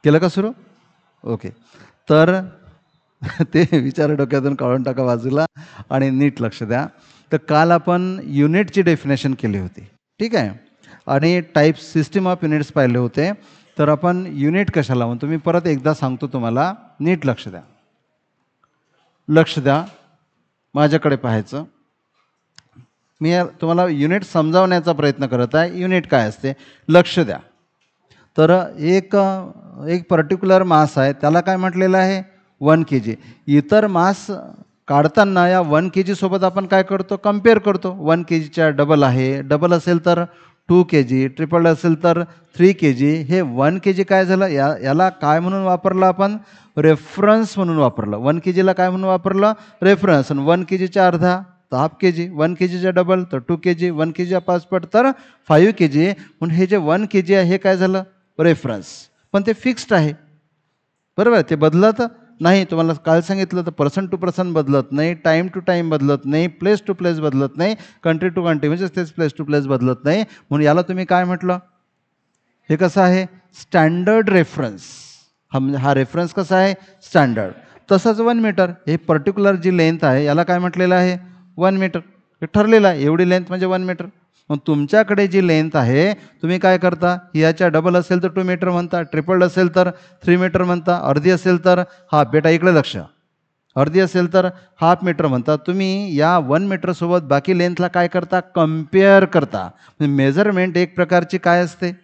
केलं का सुरू? ओके. तर ते विचार डोक्यातून काढून टाका बाजूला आणि नीट लक्ष द्या. तर काल आपण युनिटची डेफिनेशन केली होती, ठीक आहे, आणि टाईप सिस्टीम ऑफ युनिट्स पाहिले होते. तर आपण युनिट कशाला म्हणतो मी परत एकदा सांगतो तुम्हाला, नीट लक्ष द्या. लक्ष द्या, माझ्याकडे पाहायचं. मी तुम्हाला युनिट समजावण्याचा प्रयत्न करत आहे. युनिट काय असते लक्ष द्या. तर एक एक पर्टिक्युलर मास आहे, त्याला काय म्हटलेलं आहे 1 kg. इतर मास काढताना या 1 kg सोबत आपण काय करतो कम्पेअर करतो. 1 kgच्या डबल आहे, डबल असेल तर 2 kg, ट्रिपल असेल तर 3 kg. हे 1 kg काय झालं याला काय म्हणून वापरलं आपण रेफरन्स म्हणून वापरलं. 1 kgला काय म्हणून वापरलं रेफरन्स. आणि 1 kgच्या अर्धा तर हाफ kg, 1 kgच्या डबल तर 2 kg, 1 kgच्या 5 तर 5 kg. म्हणून हे जे 1 kg आहे हे काय झालं रेफरन्स. पण ते फिक्स्ड आहे, बरोबर, ते बदलत नाही. तुम्हाला काल सांगितलं तर पर्सन टू पर्सन बदलत नाही, टाईम टू टाईम बदलत नाही, प्लेस टू प्लेस बदलत नाही, कंट्री टू कंट्री म्हणजेच तेच प्लेस टू प्लेस बदलत नाही. म्हणून याला तुम्ही काय म्हटलं हे कसं आहे स्टँडर्ड रेफरन्स. हा रेफरन्स कसा आहे स्टँडर्ड. तसंच 1 मीटर हे पर्टिक्युलर जी लेंथ आहे याला काय म्हटलेलं आहे 1 मीटर. हे ठरलेलं आहे एवढी लेंथ म्हणजे 1 मीटर. मग तुमच्याकडे जी लेंथ आहे तुम्ही काय करता याच्या डबल असेल तर 2 मीटर म्हणता, ट्रिपल असेल तर 3 मीटर म्हणता, अर्धी असेल तर हाफ. बेटा इकडे लक्ष, अर्धी असेल तर हाफ मीटर म्हणता. तुम्ही या 1 मीटरसोबत बाकी लेंथला काय करता कम्पेअर करता. मेजरमेंट एक प्रकारची काय असते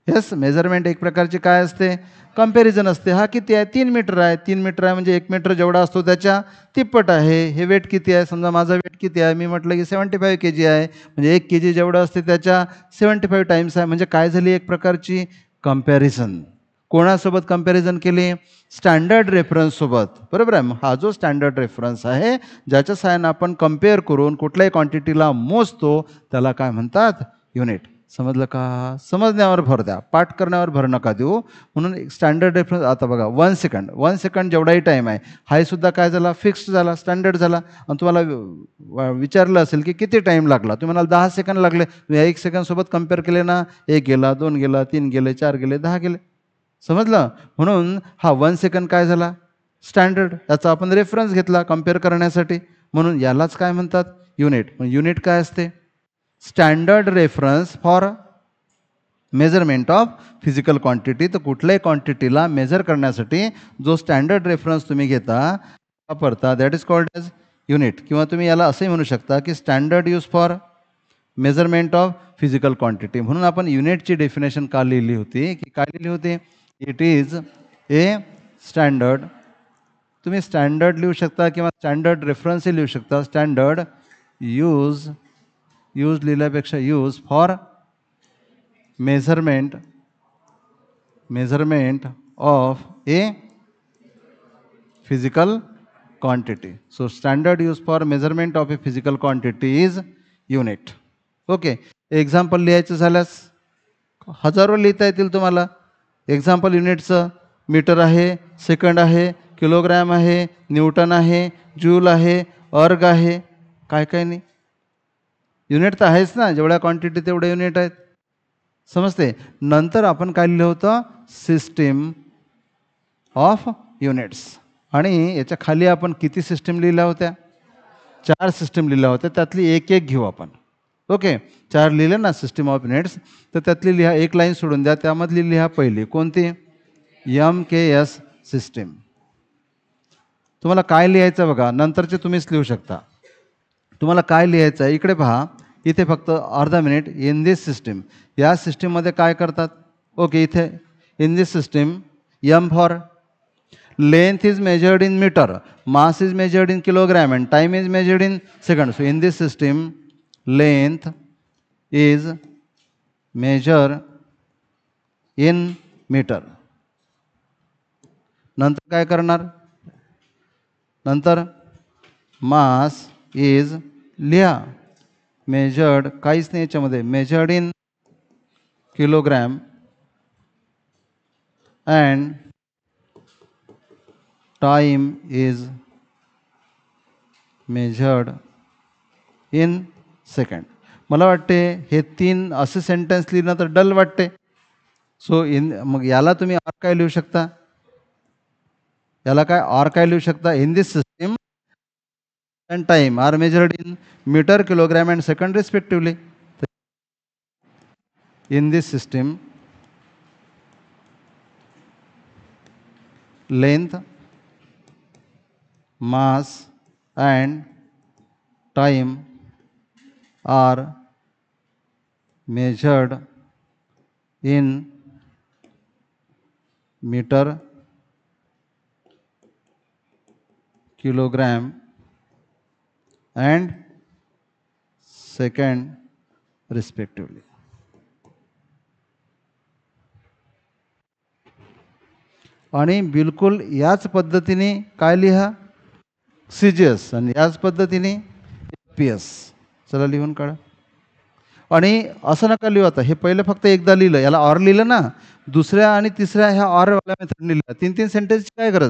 येस मेजरमेंट एक प्रकारची काय असते कंपॅरिझन असते. हा किती आहे 3 मीटर आहे, 3 मीटर आहे म्हणजे 1 मीटर जेवढा असतो त्याच्या तिप्पट आहे. हे वेट किती आहे समजा माझा वेट किती आहे मी म्हटलं की 75 kg आहे म्हणजे 1 kg जेवढं असते त्याच्या 75 टाईम्स आहे. म्हणजे काय झाली एक प्रकारची कंपॅरिझन. कोणासोबत कंपॅरिझन केली स्टँडर्ड रेफरन्ससोबत, बरोबर आहे. हा जो स्टँडर्ड रेफरन्स आहे ज्याच्या सहाय्यानं आपण कम्पेअर करून कुठल्याही क्वांटिटीला मोजतो त्याला काय म्हणतात युनिट. समजलं का? समजण्यावर भर द्या, पाठ करण्यावर भर नका देऊ. म्हणून एक स्टँडर्ड रेफरन्स. आता बघा 1 सेकंड जेवढाही टाईम आहे हाही सुद्धा काय झाला फिक्स्ड झाला स्टँडर्ड झाला. आणि तुम्हाला विचारलं असेल की किती टाईम लागला, तुम्ही म्हणाल 10 सेकंड लागले. 1 सेकंडसोबत कम्पेअर केले ना, 1 गेला, 2 गेला, 3 गेले, 4 गेले, 10 गेले. समजलं. म्हणून हा 1 सेकंड काय झाला स्टँडर्ड, याचा आपण रेफरन्स घेतला कम्पेअर करण्यासाठी. म्हणून यालाच काय म्हणतात युनिट. युनिट काय असते standard reference for measurement of physical quantity. तर कुठल्याही क्वांटिटीला मेजर करण्यासाठी जो स्टँडर्ड रेफरन्स तुम्ही घेता वापरता that is called as unit. किंवा तुम्ही याला असंही म्हणू शकता की standard use for measurement of physical quantity. म्हणून आपण युनिटची डेफिनेशन का लिहिली होती की काय लिहिली होती इट इज ए स्टँडर्ड. तुम्ही स्टँडर्ड लिहू शकता किंवा स्टँडर्ड रेफरन्सही लिहू शकता. स्टँडर्ड यूज लिहिल्यापेक्षा use for measurement of a physical quantity. So standard use for measurement of a physical quantity is unit. Okay. Example लिहायचं झाल्यास हजारो लिहिता येतील तुम्हाला. एक्झाम्पल युनिटचं मीटर आहे, सेकंड आहे, किलोग्रॅम आहे, न्यूटन आहे, जूल आहे, अर्ग आहे, काय काय नाही. युनिट तर आहेच ना, जेवढ्या क्वांटिटी तेवढे युनिट आहेत. समजते. नंतर आपण काय लिहिलं होतं सिस्टीम ऑफ युनिट्स. आणि याच्या खाली आपण किती सिस्टीम लिहिल्या होत्या 4 सिस्टीम लिहिल्या होत्या. त्यातली एक एक घेऊ आपण. ओके. 4 लिहिले ना सिस्टीम ऑफ युनिट्स. तर त्यातली लिहा, एक लाईन सोडून द्या, त्यामधली लिहा पहिली कोणती MKS सिस्टीम. तुम्हाला काय लिहायचं बघा, नंतरचे तुम्हीच लिहू शकता. तुम्हाला काय लिहायचं आहे इकडे पहा. इथे फक्त अर्धा मिनिट. इन दिस सिस्टीम, या सिस्टीममध्ये काय करतात. ओके. इथे in this system M for length is measured in metre, mass is measured in kilogram and time is measured in second. So in this system length is measure in metre. नंतर काय करणार नंतर mass is लिहा measured, काहीच नाही याच्यामध्ये, measured in kilogram and time is measured in second. मला वाटते हे 3 असे सेंटेन्स लिहिणं तर डल वाटते. सो मग याला तुम्ही आर काय लिहू शकता, याला काय आर काय लिहू शकता, in this system and time are measured in metre, kilogram and second respectively. In this system length, mass and time are measured in meter, kilogram and second respectively. आणि बिलकुल याच पद्धतीने काय लिहा, CGS, आणि याच पद्धतीने FPS. चला लिहून काढा. आणि असं नका लिहू, आता हे पहिलं फक्त एकदा लिहिलं, याला ऑर लिहिलं ना, दुसऱ्या आणि तिसऱ्या ह्या ऑरवाल्या मेथड लिहिल्या, 3-3 सेंटेन्सची काय गरज.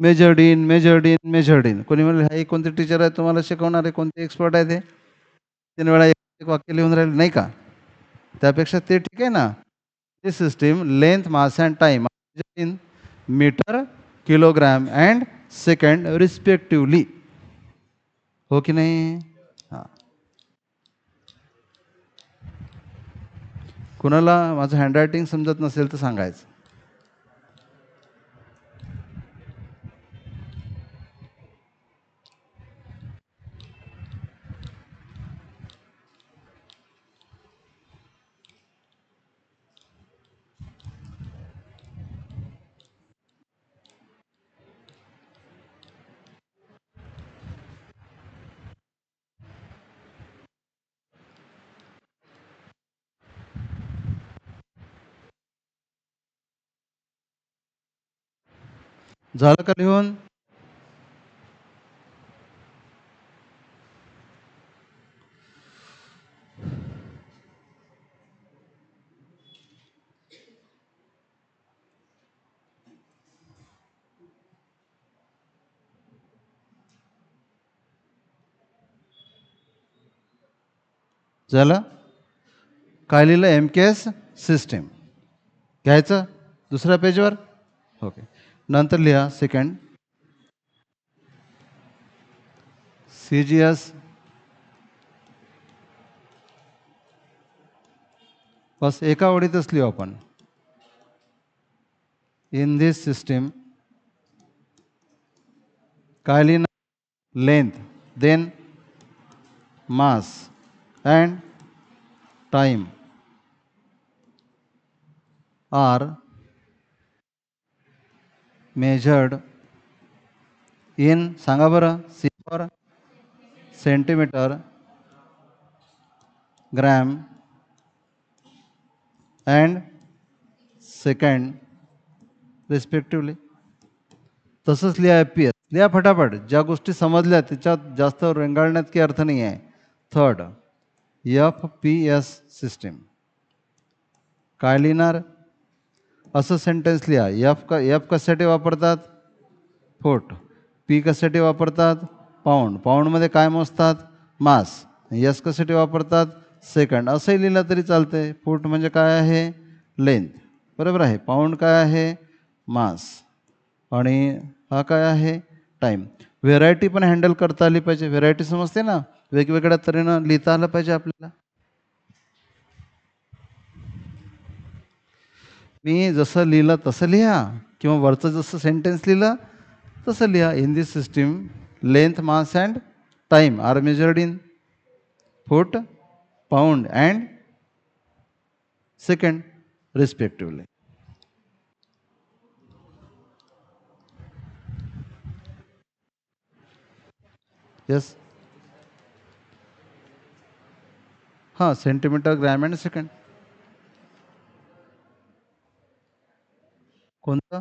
Measured in, measured in, measured in. कोणी म्हणेल हे कोणते टीचर आहे तुम्हाला शिकवणारे, कोणते एक्सपर्ट आहे ते, 3 वेळा एक वाक्य लिहून राहिले नाही का. त्यापेक्षा ते ठीक आहे ना. This system length, mass and time in metre, kilogram and second respectively. हो की नाही. हां, कुणाला माझं हँडरायटिंग समजत नसेल तर सांगायचं. झालं का लिहून. झालं. काय लिहिलं, MKS सिस्टीम घ्यायचं दुसऱ्या पेजवर. ओके, नंतर लिहा सेकंड CGS. बस एका ओळीतच लिहू आपण. इन दिस सिस्टीम काय लिहिणं, length, then mass and time are measured in, सांगा बरं, C for centimetre, gram and second respectively. तसंच लिहा FPS. लिहा फटाफट, ज्या गोष्टी समजल्या त्याच्यात जास्त रेंगाळण्यात काही अर्थ नाही आहे. थर्ड FPS सिस्टीम काय लिहिणार, असं सेंटेन्स लिहा. एफ कशासाठी वापरतात, फूट. P कशासाठी वापरतात, पाऊंड. पाऊंडमध्ये काय मोजतात, मास. S कशासाठी वापरतात, सेकंड. असंही लिहिलं तरी चालतंय. फूट म्हणजे काय आहे, लेंथ, बरोबर आहे. पाऊंड काय आहे, मास. आणि हा काय आहे, टाईम. व्हेरायटी पण हँडल करता आली पाहिजे. व्हेरायटी समजते ना, वेगवेगळ्या तऱ्हेनं लिहिता आलं पाहिजे आपल्याला. मी जसं लिहिलं तसं लिहा, किंवा वरचं जसं सेंटेन्स लिहिलं तसं लिहा. In this system length, mass and time are measured in foot, pound and second respectively. Yes. हां, सेंटीमीटर, ग्रॅम अँड सेकंड. कोणतं,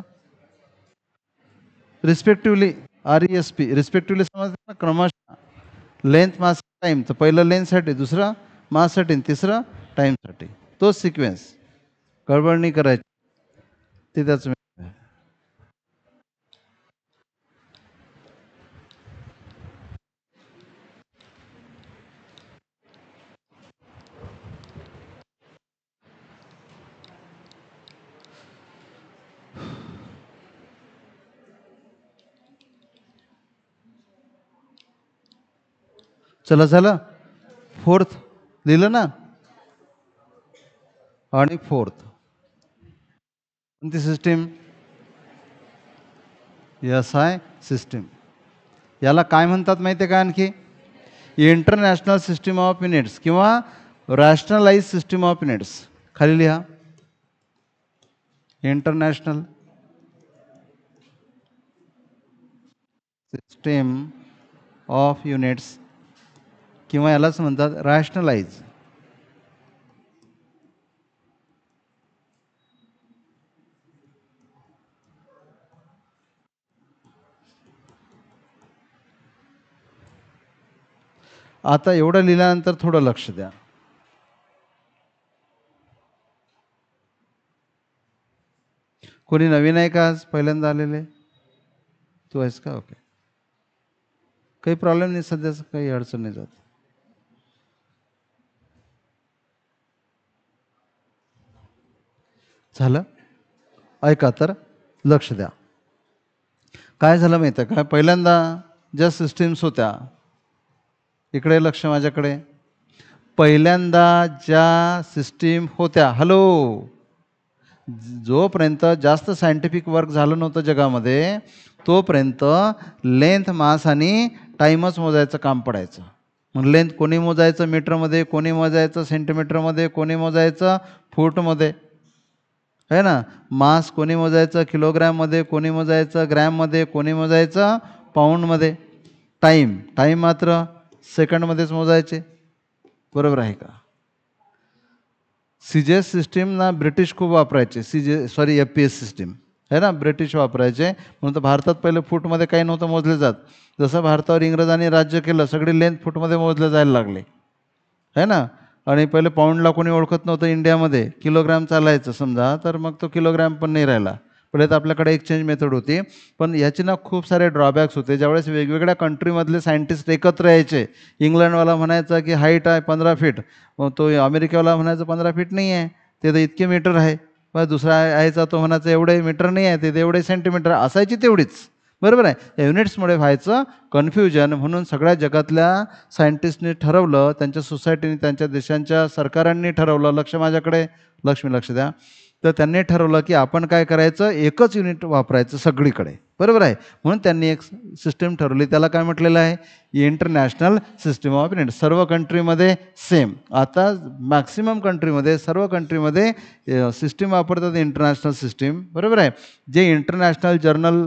रिस्पेक्टिव्हली, RESP, रिस्पेक्टिव्हली समजतं ना, क्रमशः. Length, mass, time. तर पहिलं लेंथसाठी, दुसरं माससाठी, तिसरं टाईमसाठी. तोच सिक्वेन्स, गडबड नाही करायची. ते त्याच. चला झालं. फोर्थ लिहिलं ना. आणि फोर्थ कोणती सिस्टीम? SI system. याला काय म्हणतात माहिती आहे का आणखी? इंटरनॅशनल सिस्टीम ऑफ युनिट्स किंवा रॅशनलाइज सिस्टीम ऑफ युनिट्स. खाली लिहा इंटरनॅशनल सिस्टीम ऑफ युनिट्स किंवा यालाच म्हणतात रॅशनलाइज. आता एवढं लिहिल्यानंतर थोडं लक्ष द्या. कोणी नवीन आहे का आज पहिल्यांदा आलेले? तू आहेस का? ओके. काही प्रॉब्लेम नाही, सध्याच काही अडचण नाही जात. झालं. ऐका तर लक्ष द्या. काय झालं माहिती आहे का? पहिल्यांदा ज्या सिस्टीम्स होत्या, इकडे लक्ष माझ्याकडे. पहिल्यांदा ज्या सिस्टीम होत्या, हॅलो, जोपर्यंत जास्त सायंटिफिक वर्क झालं नव्हतं जगामध्ये तोपर्यंत लेंथ, मास आणि टाईमच मोजायचं काम पडायचं. मग लेंथ कोणी मोजायचं मीटरमध्ये, कोणी मोजायचं सेंटीमीटरमध्ये, कोणी मोजायचं फूटमध्ये, है ना. मास कोणी मोजायचं किलोग्रॅममध्ये, कोणी मोजायचं ग्रॅममध्ये, कोणी मोजायचं पाऊंडमध्ये. टाईम मात्र सेकंडमध्येच मोजायचे. बरोबर आहे का? CGS सिस्टीम ना ब्रिटिश खूप वापरायचे. FPS सिस्टीम है ना, ब्रिटिश वापरायचे. म्हणून तर भारतात पहिले फूटमध्ये काही नव्हतं मोजले जात. जसं भारतावर इंग्रजांनी राज्य केलं, सगळी लेंथ फूटमध्ये मोजले जायला लागले, है ना. आणि पहिले पाऊंडला कोणी ओळखत नव्हतं इंडियामध्ये. किलोग्रॅम चालायचं समजा, तर मग तो किलोग्रॅम पण नाही राहिला. पहिले तर आपल्याकडे एक्सचेंज मेथड होती. पण याची ना खूप सारे ड्रॉबॅक्स होते. ज्यावेळेस वेगवेगळ्या कंट्रीमधले सायंटिस्ट एकत्र यायचे, इंग्लंडवाला म्हणायचा की हाईट आहे 15 फीट, मग तो अमेरिकेवाला म्हणायचा 15 फीट नाही आहे, ते तर इतके मीटर आहे. मग दुसरा यायचा तो म्हणायचा एवढे मीटर नाही आहे, ते एवढे सेंटीमीटर असायची तेवढीच. बरोबर आहे. या युनिट्समुळे व्हायचं कन्फ्युजन. म्हणून सगळ्या जगातल्या सायंटिस्टनी ठरवलं, त्यांच्या सोसायटीने, त्यांच्या देशांच्या सरकारांनी ठरवलं, लक्ष माझ्याकडे, लक्ष द्या. तर त्यांनी ठरवलं की आपण काय करायचं, एकच युनिट वापरायचं सगळीकडे. बरोबर आहे. म्हणून त्यांनी एक सिस्टीम ठरवली. त्याला काय म्हटलेलं आहे? International system of unit. सर्व कंट्रीमध्ये सेम. आता मॅक्सिमम कंट्रीमध्ये, सर्व कंट्रीमध्ये सिस्टीम वापरतात इंटरनॅशनल सिस्टीम. बरोबर आहे. जे इंटरनॅशनल जर्नल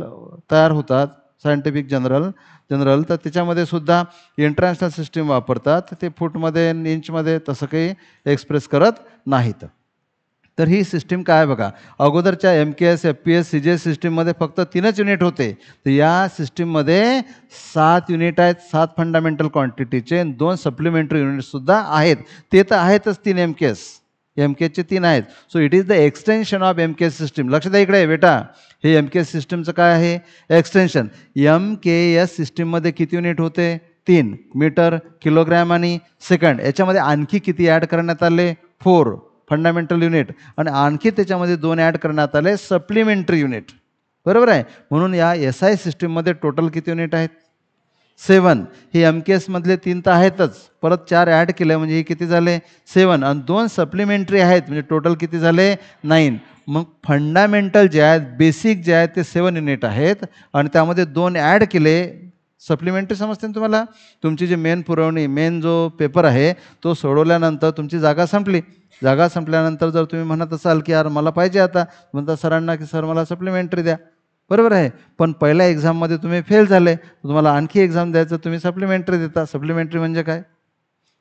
तयार होतात, सायंटिफिक जनरल, तर त्याच्यामध्ये सुद्धा इंटरनॅशनल सिस्टीम वापरतात. ते फूटमध्ये, इंचमध्ये तसं काही एक्सप्रेस करत नाहीत. तर ही सिस्टीम काय बघा, अगोदरच्या MKS, FPS, CGS सिस्टीममध्ये फक्त 3च युनिट होते. तर या सिस्टीममध्ये 7 युनिट आहेत, 7 फंडामेंटल क्वांटिटीचे, 2 सप्लिमेंटरी युनिटसुद्धा आहेत. ते तर आहेतच 3 MKSचे 3 आहेत. So it is the extension of MKS system. लक्ष द्या इकडे बेटा, हे MKS सिस्टीमचं काय आहे? एक्सटेन्शन. MKS सिस्टीममध्ये किती युनिट होते? 3, मीटर, किलोग्रॅम आणि सेकंड. याच्यामध्ये आणखी किती ॲड करण्यात आले? 4 फंडामेंटल युनिट. आणि आणखी त्याच्यामध्ये 2 ॲड करण्यात आले सप्लिमेंटरी युनिट. बरोबर आहे. म्हणून या SI सिस्टीममध्ये टोटल किती युनिट आहेत? 7. हे MKSमधले 3 तर आहेतच, परत 4 ॲड केले म्हणजे हे किती झाले? 7. आणि 2 सप्लिमेंटरी आहेत म्हणजे टोटल किती झाले? 9. मग फंडामेंटल जे आहेत, बेसिक जे आहेत ते 7 युनिट आहेत आणि त्यामध्ये 2 ॲड केले सप्लिमेंटरी. समजते ना तुम्हाला? तुमची जी मेन पुरवणी, मेन जो पेपर आहे तो सोडवल्यानंतर तुमची जागा संपली. जागा संपल्यानंतर जर तुम्ही म्हणत असाल की यार मला पाहिजे, आता म्हणता सरांना की सर मला सप्लिमेंटरी द्या. बरोबर आहे. पण पहिल्या एक्झाममध्ये तुम्ही फेल झाले, तुम्हाला आणखी एक्झाम द्यायचं, तुम्ही सप्लिमेंटरी देता. सप्लिमेंटरी म्हणजे काय?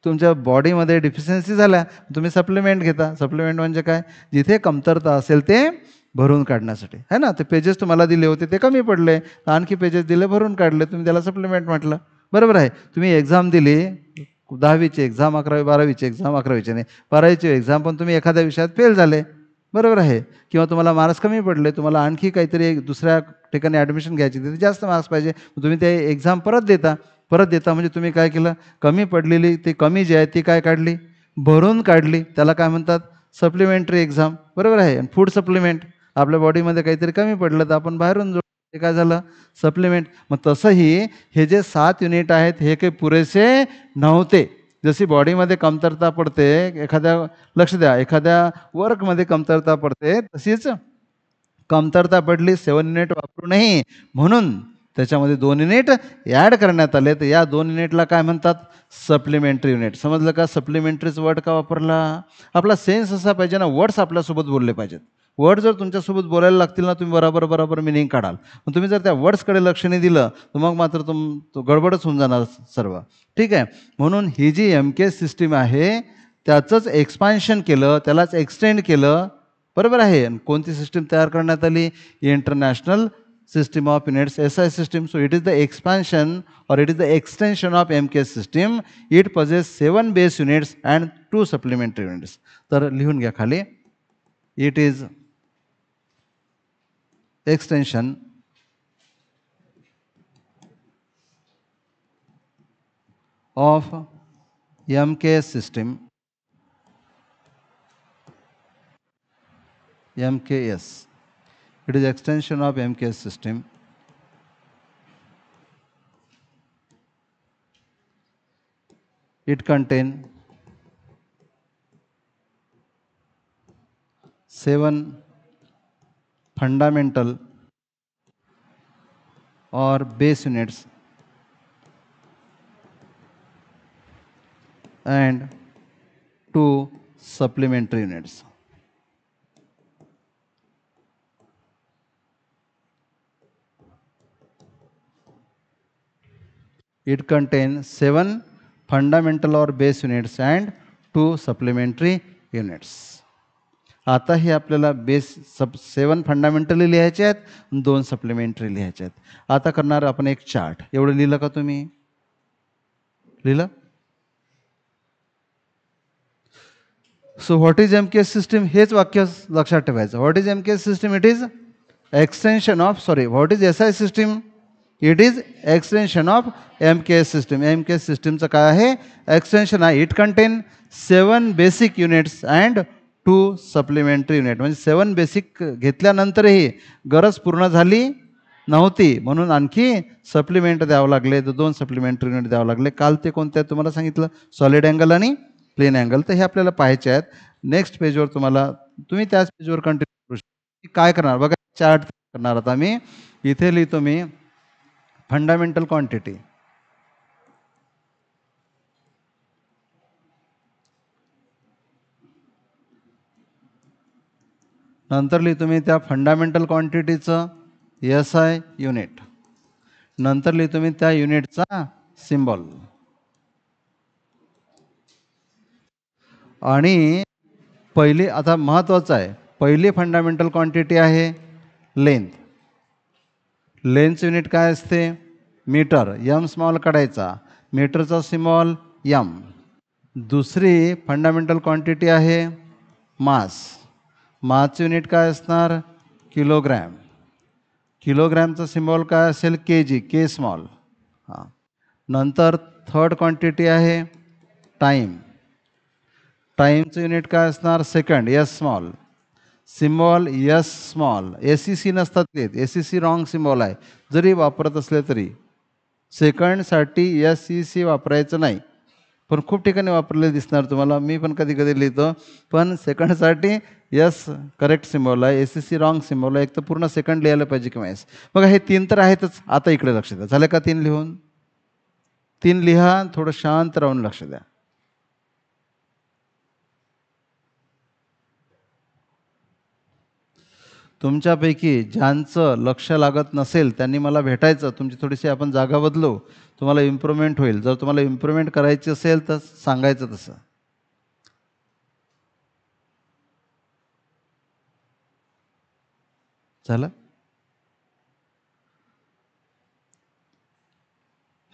तुमच्या बॉडीमध्ये डिफिशियन्सी झाल्या, तुम्ही सप्लिमेंट घेता. सप्लिमेंट म्हणजे काय? जिथे कमतरता असेल ते भरून काढण्यासाठी, है ना. ते पेजेस तुम्हाला दिले होते ते कमी पडले, आणखी पेजेस दिले, भरून काढले, तुम्ही त्याला सप्लिमेंट म्हटलं. बरोबर आहे. तुम्ही एक्झाम दिली, 10वीची एक्झाम, 11वी 12वीची एक्झाम, 11वीची नाही 12वीची एक्झाम, पण तुम्ही एखाद्या विषयात फेल झाले. बरोबर आहे. किंवा तुम्हाला मार्क्स कमी पडले, तुम्हाला आणखी काहीतरी दुसऱ्या ठिकाणी ॲडमिशन घ्यायची, तिथे जास्त मार्क्स पाहिजे, तुम्ही ते एक्झाम परत देता. म्हणजे तुम्ही काय केलं? कमी पडलेली ती कमी जी आहे ती काय काढली? भरून काढली. त्याला काय म्हणतात? Supplementary exam. बरोबर आहे. आणि फूड सप्लिमेंट, आपल्या बॉडीमध्ये काहीतरी कमी पडलं तर आपण बाहेरून ते काय झालं सप्लिमेंट. मग तसंही हे जे 7 युनिट आहेत हे काही पुरेसे नव्हते. जशी बॉडीमध्ये कमतरता पडते, एखाद्या लक्ष द्या एखाद्या वर्कमध्ये कमतरता पडते, तशीच कमतरता पडली 7 युनिट वापरूनही, म्हणून त्याच्यामध्ये 2 युनिट ॲड करण्यात आले. तर या 2 युनिटला काय म्हणतात सप्लिमेंटरी युनिट. समजलं का सप्लिमेंटरीच वर्ड का वापरला. आपला सेन्स असा पाहिजे ना, वर्ड्स आपल्यासोबत बोलले पाहिजेत. वर्ड जर तुमच्यासोबत बोलायला लागतील ना, तुम्ही बरोबर मिनिंग काढाल. पण तुम्ही जर त्या वर्ड्सकडे लक्ष नाही दिलं तर मग मात्र तो गडबडच होऊन जाणार सर्व. ठीक आहे. म्हणून ही जी MKS सिस्टीम आहे त्याचंच एक्सपान्शन केलं, त्यालाच एक्सटेंड केलं. बरोबर आहे. कोणती सिस्टीम तयार करण्यात आली international system of units SI system. So it is the expansion or it is the extension of MKS system. It possesses 7 base units and 2 supplementary units. तर लिहून घ्या खाली. It is extension of MKS system. MKS. It is extension of MKS system. It contain 7 fundamental or base units and 2 supplementary units. It contains 7 fundamental or base units and 2 supplementary units. आता हे आपल्याला 7 fundamentally लिहायचे आहेत, 2 supplementary लिहायचे आहेत. आता करणार आपण एक चार्ट. एवढं लिहिलं का तुम्ही? लिहिलं? So what is MKS system हेच वाक्य लक्षात ठेवायचं. What is MKS system? It is extension of what is SI system? It is extension of MKS system. MKS सिस्टीमचं काय आहे? एक्सटेन्शन आहे. It content 7 basic units and 2 supplementary unit. म्हणजे 7 basic घेतल्यानंतरही गरज पूर्ण झाली नव्हती, म्हणून आणखी सप्लिमेंट द्यावं लागले. तर 2 सप्लिमेंटरी युनिट द्यावं लागले. काल ते कोणते तुम्हाला सांगितलं सॉलिड अँगल आणि प्लेन अँगल. तर हे आपल्याला पाहायचे आहेत. नेक्स्ट पेजवर तुम्ही त्याच पेजवर कंटिन्यू करू शकता. काय करणार बघा, चार्ट करणार. आता मी इथे लिहितो मी फंडामेंटल क्वांटिटी. नंतर लिहितो मी त्या फंडामेंटल क्वांटिटीचं SI युनिट. नंतर लिहितो मी त्या युनिटचा सिम्बॉल. आणि पहिली आता महत्त्वाचं आहे, पहिली फंडामेंटल क्वांटिटी आहे लेंथ. लेंथचं युनिट काय असते? मीटर. M स्मॉल काढायचा, मीटरचा सिम्बॉल M. दुसरी फंडामेंटल क्वांटिटी आहे मास. मासचं युनिट काय असणार? किलोग्रॅम. किलोग्रॅमचा सिम्बॉल काय असेल? kg, K small. हां. नंतर थर्ड क्वांटिटी आहे टाईम. टाईमचं युनिट काय असणार? Second, S small. Symbol S small. SEC नसतात येत, SEC रॉंग सिम्बॉल आहे. जरी वापरत असले तरी सेकंडसाठी SEC वापरायचं नाही. पण खूप ठिकाणी वापरलेलं दिसणार तुम्हाला. मी पण कधी कधी लिहितो, पण सेकंडसाठी S करेक्ट सिम्बॉल आहे, SEC रॉंग सिम्बॉल आहे. एक तर पूर्ण सेकंड लिहायला पाहिजे किंवा S. बघा हे 3 तर आहेतच. आता इकडे लक्ष द्या. झालं का 3 लिहून? 3 लिहा, थोडं शांत राहून लक्ष द्या. तुमच्यापैकी ज्यांचं लक्ष लागत नसेल त्यांनी मला भेटायचं. तुमची थोडीशी आपण जागा बदलू, तुम्हाला इम्प्रूव्हमेंट होईल. जर तुम्हाला इम्प्रूव्हमेंट करायची असेल तर सांगायचं तसं. झालं?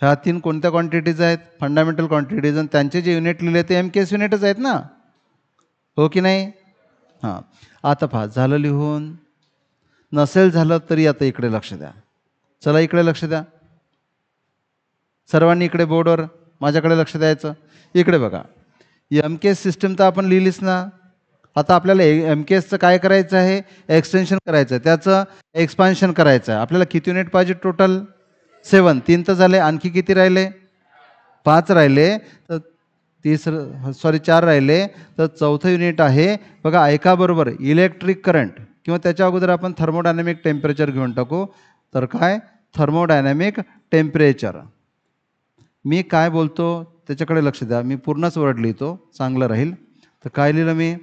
ह्या 3 कोणत्या क्वांटिटीज आहेत? Fundamental quantities. आणि त्यांचे जे युनिट लिहिले ते MKS युनिटच आहेत ना, हो की नाही? हां. आता पहा, झालं लिहून? नसेल झालं तरी आता इकडे लक्ष द्या. चला इकडे लक्ष द्या. सर्वांनी इकडे बोर्डवर माझ्याकडे लक्ष द्यायचं. इकडे बघा, MKS सिस्टीम तर आपण लिहिलीच ना. आता आपल्याला MKSचं काय करायचं आहे, एक्सटेन्शन करायचं आहे, त्याचं एक्सपान्शन करायचं आहे. आपल्याला किती युनिट पाहिजे टोटल? 7. 3 तर झाले, आणखी किती राहिले? 5 राहिले. तर तिसरं 4 राहिले. तर चौथं युनिट आहे बघा, ऐका बरोबर, इलेक्ट्रिक करंट किंवा त्याच्या अगोदर आपण थर्मोडायनॅमिक टेम्परेचर घेऊन टाकू. तर काय? Thermodynamic temperature. मी काय बोलतो त्याच्याकडे लक्ष द्या. मी पूर्णच वर्ड लिहितो, चांगलं राहील. तर काय लिहिलं मी?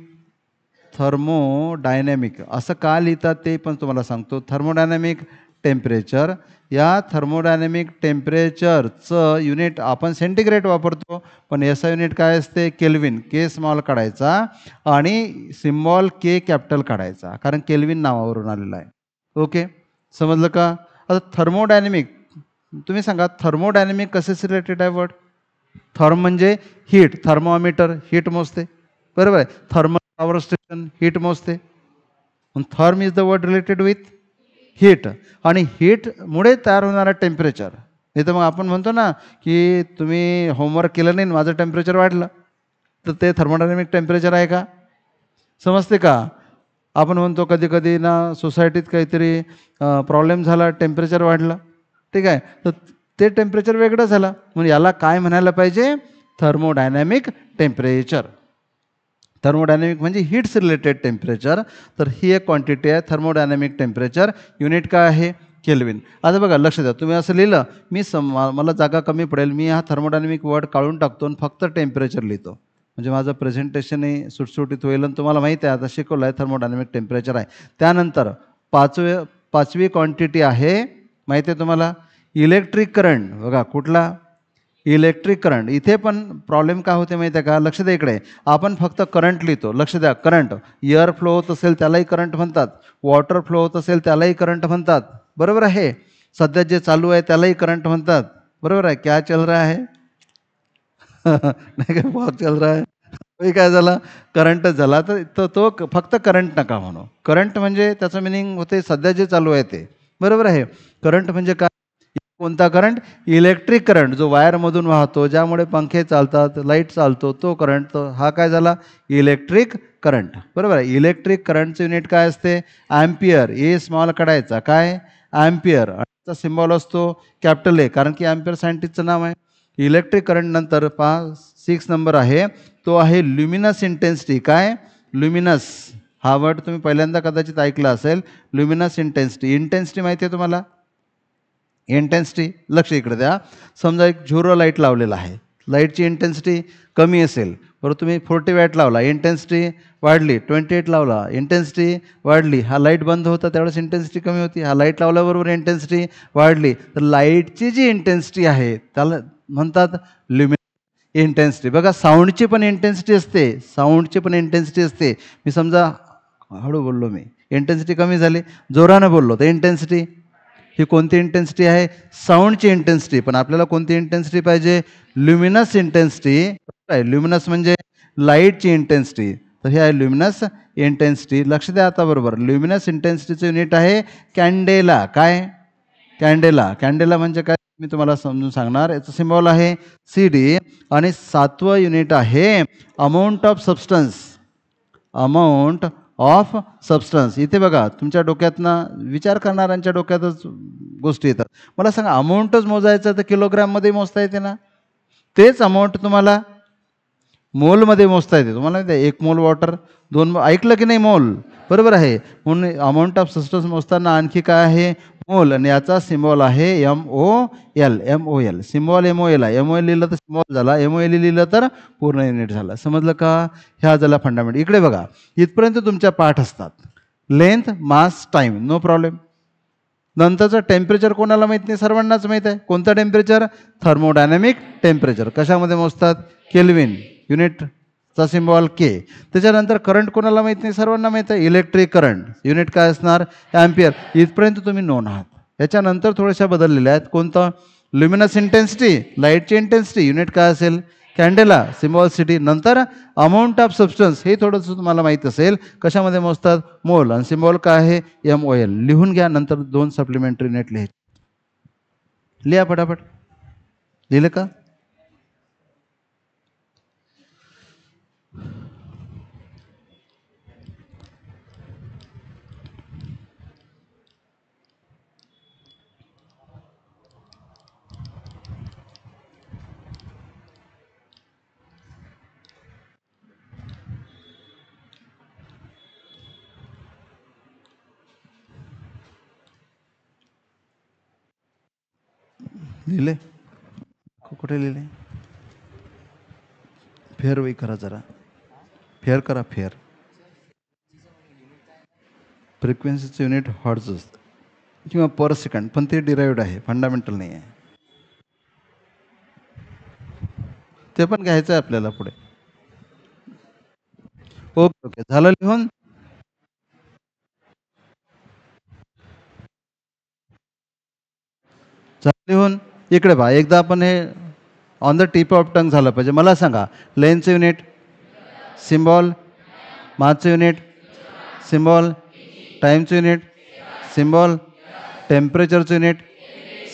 थर्मोडायनॅमिक. असं का लिहितात ते पण तुम्हाला सांगतो. थर्मोडायनॅमिक टेम्परेचर, या थर्मोडायनॅमिक टेम्परेचरचं युनिट आपण सेंटिग्रेड वापरतो, पण याचा युनिट काय असते? केल्विन. के स्मॉल काढायचा आणि सिम्बॉल के कॅपिटल काढायचा, कारण केल्विन नावावरून आलेला आहे. ओके, समजलं का? आता थर्मोडायनॅमिक, तुम्ही सांगा थर्मोडायनॅमिक कसेच रिलेटेड आहे वर्ड? थर्म म्हणजे हीट, थर्मोमीटर हीट मोजते, बरोबर आहे. थर्मल पॉवर स्टेशन हीट मोजते. Therm is the word related with heat, आणि हीटमुळे तयार होणारा टेम्परेचर. नाही तर मग आपण म्हणतो ना की तुम्ही होमवर्क केलं नाही, माझं टेम्परेचर वाढलं, तर ते थर्मोडायनॅमिक टेम्परेचर आहे का? समजते का? आपण म्हणतो कधी कधी ना सोसायटीत काहीतरी प्रॉब्लेम झाला, टेम्परेचर वाढलं, ठीक आहे, तर ते टेम्परेचर वेगळं झालं. म्हणून याला काय म्हणायला पाहिजे? Thermodynamic temperature. थर्मोडायनॅमिक म्हणजे हीट्स रिलेटेड टेम्परेचर. तर ही एक क्वांटिटी आहे थर्मोडायनॅमिक टेम्परेचर. युनिट काय आहे? केल्विन. आता बघा, लक्ष द्या, तुम्ही असं लिहिलं, मला जागा कमी पडेल, मी हा थर्मोडायनॅमिक वर्ड काढून टाकतो आणि फक्त टेम्परेचर लिहितो, म्हणजे माझं प्रेझेंटेशनही सुटसुटीत होईल. आणि तुम्हाला माहिती आहे, आता शिकवलं आहे थर्मोडायनॅमिक टेम्परेचर आहे. त्यानंतर पाचवी क्वांटिटी आहे, माहिती आहे तुम्हाला? Electric current. बघा, कुठला? Electric current. इथे पण प्रॉब्लेम काय होते माहिती आहे का? लक्ष द्या इकडे, आपण फक्त करंट लिहितो. लक्ष द्या, करंट, एअर फ्लो होत असेल त्यालाही करंट म्हणतात, वॉटर फ्लो होत असेल त्यालाही करंट म्हणतात, बरोबर आहे. सध्या जे चालू आहे त्यालाही करंट म्हणतात, बरोबर आहे. क्या चल रहा है? नाही काय, बहुत चल रहा है. काय झालं? करंटच झाला. तर तो फक्त करंट नका म्हणू. करंट म्हणजे त्याचं मिनिंग होते सध्या जे चालू आहे ते, बरोबर आहे. करंट म्हणजे काय? कोणता करंट? इलेक्ट्रिक करंट, जो वायरमधून वाहतो, ज्यामुळे पंखे चालतात, लाईट चालतो, तो करंट. तो हा काय झाला? इलेक्ट्रिक करंट, बरोबर आहे. इलेक्ट्रिक करंटचं युनिट काय असते? ॲम्पियर. ए स्मॉल काढायचा, काय? ॲम्पियर. चा सिम्बॉल असतो कॅपिटल ए, कारण की ॲम्पियर सायंटिस्टचं नाव आहे. इलेक्ट्रिक करंट नंतर 6 नंबर आहे, तो आहे ल्युमिनस इंटेन्सिटी. काय? ल्युमिनस. हा वर्ड तुम्ही पहिल्यांदा कदाचित ऐकला असेल, ल्युमिनस इंटेन्सिटी. इंटेन्सिटी माहिती आहे तुम्हाला? इंटेन्सिटी, लक्ष इकडे द्या. समजा एक झिरो लाईट लावलेला आहे, लाईटची इंटेन्सिटी कमी असेल, बरोबर. तुम्ही 40 वॅट लावला, इंटेन्सिटी वाढली. 28 लावला, इंटेन्सिटी वाढली. हा लाईट बंद होता त्यावेळेस इंटेन्सिटी कमी होती, हा लाईट लावल्याबरोबर इंटेन्सिटी वाढली. तर लाईटची जी इंटेन्सिटी आहे त्याला म्हणतात ल्युमिनस इंटेन्सिटी. बघा, साऊंडची पण इंटेन्सिटी असते, साऊंडची पण इंटेन्सिटी असते. मी समजा हळू बोललो, मी इंटेन्सिटी कमी झाली, जोरानं बोललो तर इंटेन्सिटी, ही कोणती इंटेन्सिटी आहे? साऊंडची इंटेन्सिटी. पण आपल्याला कोणती इंटेन्सिटी पाहिजे? Luminous intensity. ल्युमिनस म्हणजे लाईटची इंटेन्सिटी, तर हे आहे ल्युमिनस इंटेन्सिटी. लक्ष द्या आता बरोबर. ल्युमिनस इंटेन्सिटीचं युनिट आहे कॅन्डेला. काय? कॅन्डेला. कॅन्डेला म्हणजे काय मी तुम्हाला समजून सांगणार. याचं सिम्बॉल आहे CD. आणि 7वं युनिट आहे amount of substance. Amount of substance. इथे बघा, तुमच्या डोक्यातनं, विचार करणाऱ्यांच्या डोक्यातच गोष्टी येतात. मला सांगा, अमाऊंटच मोजायचं तर किलोग्राममध्ये मोजता येते ना? तेच अमाऊंट तुम्हाला मोलमध्ये मोजता येते. तुम्हाला माहिती आहे, 1 मोल वॉटर, 2 ऐकलं की नाही? मोल, बरोबर आहे. म्हणून अमाऊंट ऑफ सबस्टन्स मोजताना आणखी काय आहे? मोल. आणि याचा सिम्बॉल आहे MOL. MOL सिम्बॉल MOL आहे. MOL लिहिलं तर सिम्बॉल झाला, MOL लिहिलं तर पूर्ण युनिट झाला. समजलं का? ह्या झाला फंडामेंट. इकडे बघा, इथपर्यंत तुमच्या पाठ असतात. Length, mass, time, no problem. नंतरचं टेम्परेचर कोणाला माहीत नाही? सर्वांनाच माहीत आहे. कोणतं टेम्परेचर? Thermodynamic temperature. कशामध्ये मोजतात? केल्विन. युनिटचा सिम्बॉल के. त्याच्यानंतर करंट कोणाला माहीत नाही? सर्वांना माहीत आहे. इलेक्ट्रिक करंट, युनिट काय असणार? ॲम्पियर. इथपर्यंत तुम्ही नोन आहात. याच्यानंतर थोड्याशा बदललेल्या आहेत. कोणतं? ल्युमिनस इंटेन्सिटी, लाईटची इंटेन्सिटी, युनिट काय असेल? कॅन्डेला, सिम्बॉल सिटी. नंतर अमाऊंट ऑफ सबस्टन्स, हे थोडंसं तुम्हाला माहीत असेल, कशामध्ये मोजतात? मोल. आणि सिम्बॉल काय आहे? MOL. लिहून घ्या. नंतर 2 सप्लिमेंटरी युनिट लिहा फटाफट. लिहिलं का? लिहिले कुठे लिहिले? फेअर वही करा जरा, फेअर करा, फेअर. फ्रिक्वेन्सीचं युनिट हर्ट्ज असतं किंवा पर सेकंड, पण ते डिराइव्ड आहे, फंडामेंटल नाही आहे. ते पण घ्यायचं आहे आपल्याला पुढे. ओके ओके, झालं लिहून? लिहून इकडे पहा, एकदा आपण हे on the tip of tongue झालं पाहिजे. मला सांगा, लेनचं युनिट सिम्बॉल, मासचं युनिट सिम्बॉल, टाईमचं युनिट सिम्बॉल, टेम्परेचरचं युनिट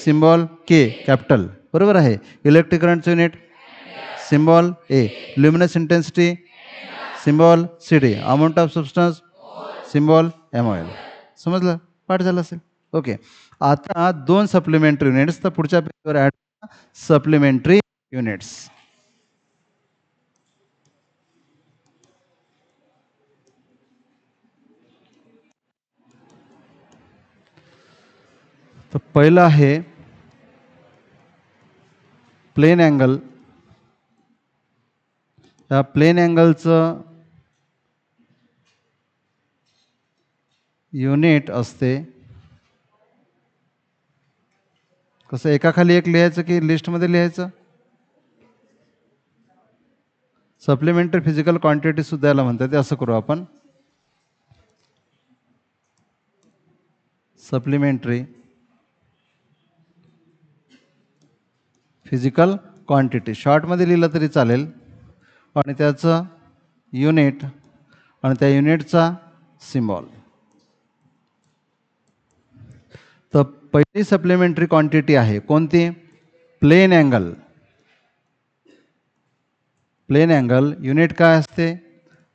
सिम्बॉल के कॅपिटल, बरोबर आहे. इलेक्ट्रिक करंटचं unit symbol A, luminous intensity symbol C D, amount of substance symbol MOL. समजलं? पाठ झालं असेल. ओके. आता 2 सप्लिमेंटरी युनिट्स, तर पुढच्या पेजवर ॲड सप्लिमेंटरी युनिट्स. तर पहिलं आहे प्लेन अँगल. या प्लेन अँगलचं युनिट असते, कसं एकाखाली एक लिहायचं की लिस्टमध्ये लिहायचं? सप्लिमेंटरी फिजिकल क्वांटिटी सुद्धा याला म्हणतात. ते असं करू आपण, सप्लिमेंटरी फिजिकल क्वांटिटी शॉर्टमध्ये लिहिलं तरी चालेल, आणि त्याचं युनिट आणि त्या युनिटचा सिम्बॉल. तर पहिली सप्लिमेंटरी क्वांटिटी आहे कोणती? Plane angle. Plane angle unit काय असते?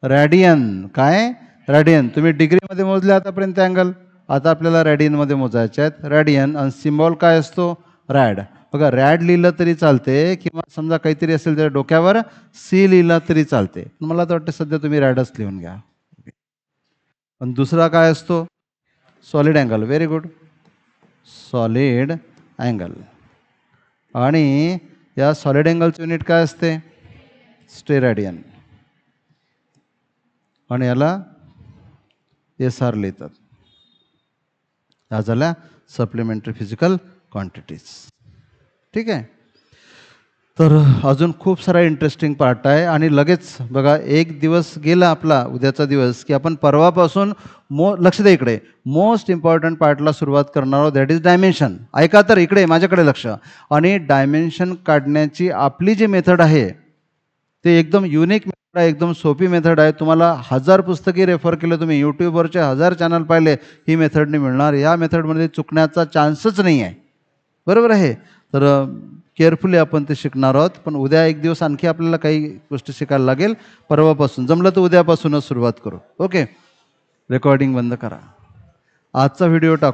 रॅडियन. काय? रॅडियन. तुम्ही डिग्रीमध्ये मोजले आतापर्यंत अँगल, आता आपल्याला रॅडियनमध्ये मोजायचे आहेत. रॅडियन. आणि सिम्बॉल काय असतो? रॅड. बघा, रॅड लिहिलं तरी चालते, किंवा समजा काहीतरी असेल तर डोक्यावर सी लिहिलं तरी चालते. मला तर वाटतं सध्या तुम्ही रॅडच लिहून घ्या. आणि दुसरा काय असतो? Solid angle. Very good, solid angle. आणि या सॉलिड अँगलचं युनिट काय असते? स्टेरॅडियन. आणि याला SR लिहितात. ह्या झाल्या सप्लिमेंटरी फिजिकल क्वांटिटीज. ठीक आहे. तर अजून खूप सारा इंटरेस्टिंग पार्ट आहे. आणि लगेच बघा, एक दिवस गेला आपला, उद्याचा दिवस, की आपण परवापासून लक्ष द्या इकडे, मोस्ट इम्पॉर्टंट पार्टला सुरुवात करणार आहोत. That is dimension. ऐका तर, इकडे माझ्याकडे लक्ष. आणि डायमेन्शन काढण्याची आपली जी मेथड आहे ते एकदम युनिक मेथड आहे, एकदम सोपी मेथड आहे. तुम्हाला 1000 पुस्तके रेफर केले, तुम्ही यूट्यूबवरचे 1000 चॅनल पाहिले, ही मेथडने मिळणार. या मेथडमध्ये चुकण्याचा चान्सच नाही आहे, बरोबर आहे. तर केअरफुली आपण ते शिकणार आहोत. पण उद्या एक दिवस आणखी आपल्याला काही गोष्टी शिकायला लागेल. परवापासून जमलं तर उद्यापासूनच सुरुवात करू. ओके, रेकॉर्डिंग बंद करा. आजचा व्हिडिओ टाकू.